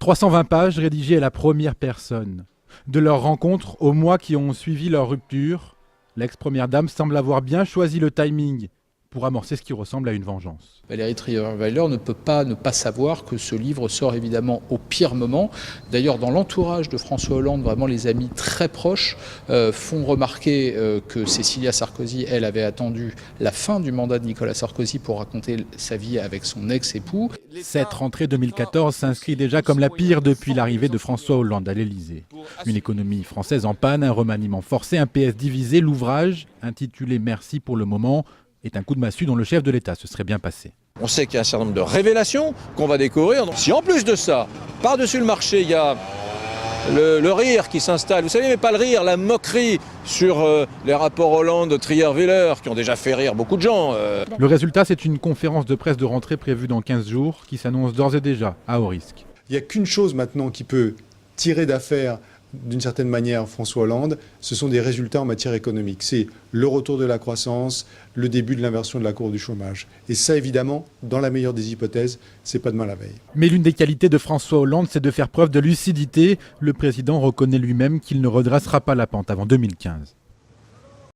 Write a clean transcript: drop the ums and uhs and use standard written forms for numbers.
320 pages rédigées à la première personne. De leur rencontre aux mois qui ont suivi leur rupture, l'ex-première dame semble avoir bien choisi le timing pour amorcer ce qui ressemble à une vengeance. Valérie Trierweiler ne peut pas ne pas savoir que ce livre sort évidemment au pire moment. D'ailleurs, dans l'entourage de François Hollande, vraiment les amis très proches font remarquer que Cécilia Sarkozy, elle, avait attendu la fin du mandat de Nicolas Sarkozy pour raconter sa vie avec son ex-époux. Cette rentrée 2014 s'inscrit déjà comme la pire depuis l'arrivée de François Hollande à l'Élysée. Une économie française en panne, un remaniement forcé, un PS divisé, l'ouvrage, intitulé « Merci pour le moment », est un coup de massue dont le chef de l'État se serait bien passé. On sait qu'il y a un certain nombre de révélations qu'on va découvrir. Si en plus de ça, par-dessus le marché, il y a le rire qui s'installe, vous savez, mais pas le rire, la moquerie sur les rapports Hollande-Trierweiler qui ont déjà fait rire beaucoup de gens. Le résultat, c'est une conférence de presse de rentrée prévue dans 15 jours qui s'annonce d'ores et déjà à haut risque. Il n'y a qu'une chose maintenant qui peut tirer d'affaire d'une certaine manière François Hollande, ce sont des résultats en matière économique. C'est le retour de la croissance, le début de l'inversion de la courbe du chômage. Et ça, évidemment, dans la meilleure des hypothèses, c'est pas demain la veille. Mais l'une des qualités de François Hollande, c'est de faire preuve de lucidité. Le président reconnaît lui-même qu'il ne redressera pas la pente avant 2015.